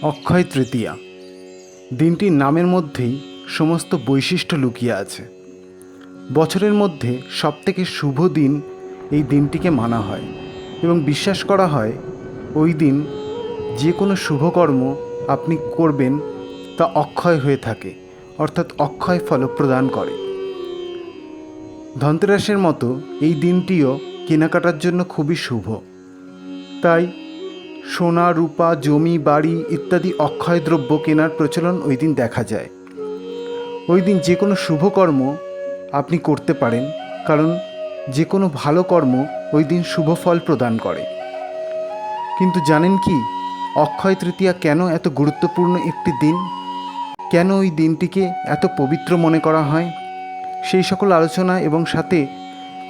অক্ষয় তৃতীয়া দিনটির নামের মধ্যেই সমস্ত বৈশিষ্ট্য লুকিয়ে আছে। বছরের মধ্যে সবথেকে শুভ দিন এই দিনটিকে মানা হয় এবং বিশ্বাস করা হয় ওই দিন যে কোনো শুভকর্ম আপনি করবেন তা অক্ষয় হয়ে থাকে, অর্থাৎ অক্ষয় ফল প্রদান করে। ধনতেরাসের মতো এই দিনটিও কেনাকাটার জন্য খুবই শুভ। তাই সোনা, রূপা, জমি, বাড়ি ইত্যাদি অক্ষয় দ্রব্য কেনার প্রচলন ওই দিন দেখা যায়। ওই দিন যে কোনো শুভকর্ম আপনি করতে পারেন, কারণ যে কোনো ভালো কর্ম ওই দিন শুভ ফল প্রদান করে। কিন্তু জানেন কি, অক্ষয় তৃতীয়া কেন এত গুরুত্বপূর্ণ একটি দিন? কেন ওই দিনটিকে এত পবিত্র মনে করা হয়? সেই সকল আলোচনা এবং সাথে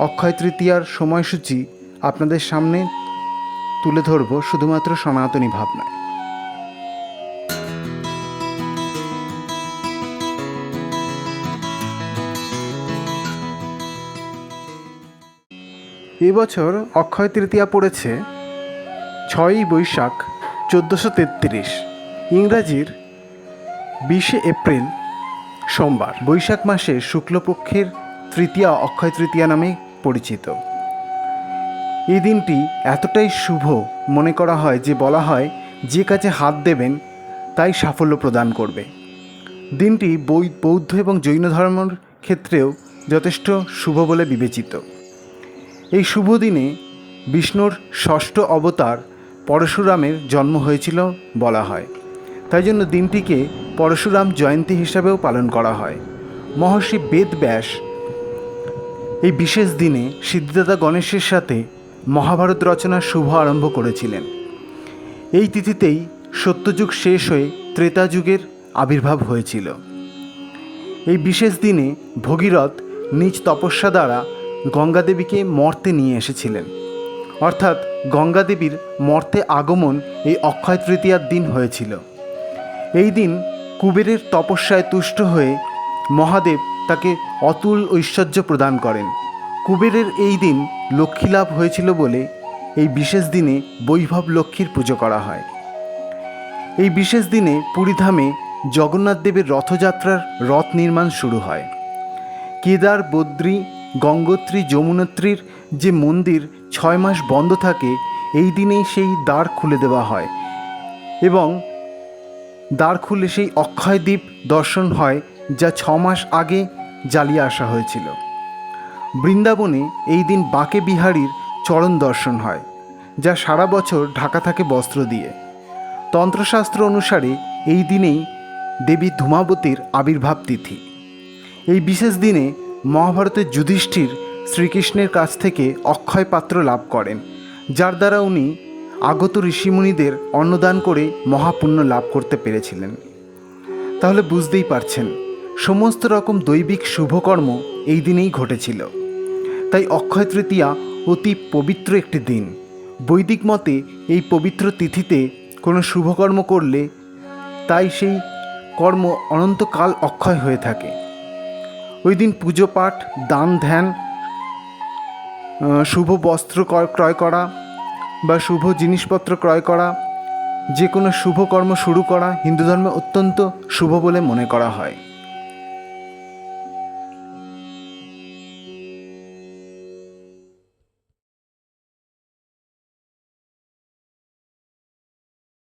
অক্ষয় তৃতীয়ার সময়সূচি আপনাদের সামনে তুলে ধরব শুধুমাত্র সনাতনী ভাবনায়। এবছর অক্ষয় তৃতীয়া পড়েছে 6ই বৈশাখ 1433, ইংরাজির 20শে এপ্রিল সোমবার। বৈশাখ মাসে শুক্লপক্ষের তৃতীয়া অক্ষয় তৃতীয়া নামে পরিচিত। এই দিনটি এতটাই শুভ মনে করা হয় যে বলা হয় যে কাজে হাত দেবেন তাই সাফল্য প্রদান করবে। দিনটি বৌদ্ধ এবং জৈন ধর্মের ক্ষেত্রেও যথেষ্ট শুভ বলে বিবেচিত। এই শুভ দিনে বিষ্ণুর ষষ্ঠ অবতার পরশুরামের জন্ম হয়েছিল বলা হয়। তাই জন্য দিনটিকে পরশুরাম জয়ন্তী হিসাবেও পালন করা হয়। মহর্ষি বেদব্যাস এই বিশেষ দিনে সিদ্ধিদাতা গণেশের সাথে মহাভারত রচনার শুভ আরম্ভ করেছিলেন। এই তিথিতেই সত্যযুগ শেষ হয়ে ত্রেতা যুগের আবির্ভাব হয়েছিল। এই বিশেষ দিনে ভগীরথ নিজ তপস্যা দ্বারা গঙ্গাদেবীকে মর্তে নিয়ে এসেছিলেন, অর্থাৎ গঙ্গাদেবীর মর্তে আগমন এই অক্ষয় তৃতীয়ার দিন হয়েছিল। এই দিন কুবেরের তপস্যায় তুষ্ট হয়ে মহাদেব তাকে অতুল ঐশ্বর্য প্রদান করেন। কুবেরের এই দিন লক্ষ্মী লাভ হয়েছিল বলে এই বিশেষ দিনে বৈভব লক্ষ্মীর পুজো করা হয়। এই বিশেষ দিনে পুরীধামে জগন্নাথ দেবের রথযাত্রার রথ নির্মাণ শুরু হয়। কেদার, বদ্রী, গঙ্গোত্রী, যমুনোত্রীর যে মন্দির 6 মাস বন্ধ থাকে, এই দিনেই সেই দ্বার খুলে দেওয়া হয় এবং দ্বার খুলে সেই অক্ষয় দ্বীপ দর্শন হয়, যা 6 মাস আগে জ্বালিয়ে আসা হয়েছিল। বৃন্দাবনে এই দিন বাঁকে বিহারীর চরণ দর্শন হয়, যা সারা বছর ঢাকা থাকে বস্ত্র দিয়ে। তন্ত্রশাস্ত্র অনুসারে এই দিনেই দেবী ধূমাবতীর আবির্ভাব তিথি। এই বিশেষ দিনে মহাভারতের যুধিষ্ঠির শ্রীকৃষ্ণের কাছ থেকে অক্ষয় পাত্র লাভ করেন, যার দ্বারা উনি আগত ঋষিমুনিদের অন্নদান করে মহাপুণ্য লাভ করতে পেরেছিলেন। তাহলে বুঝতেই পারছেন, সমস্ত রকম দৈবিক শুভকর্ম এই দিনেই ঘটেছিল। তাই অক্ষয় তৃতীয়া অতি পবিত্র একটি দিন। বৈদিক মতে এই পবিত্র তিথিতে কোনো শুভকর্ম করলে তাই সেই কর্ম অনন্তকাল অক্ষয় হয়ে থাকে। ওই দিন পুজো পাঠ, দান ধ্যান, শুভ বস্ত্র ক্রয় করা বা শুভ জিনিসপত্র ক্রয় করা, যে কোনো শুভকর্ম শুরু করা হিন্দু ধর্মে অত্যন্ত শুভ বলে মনে করা হয়।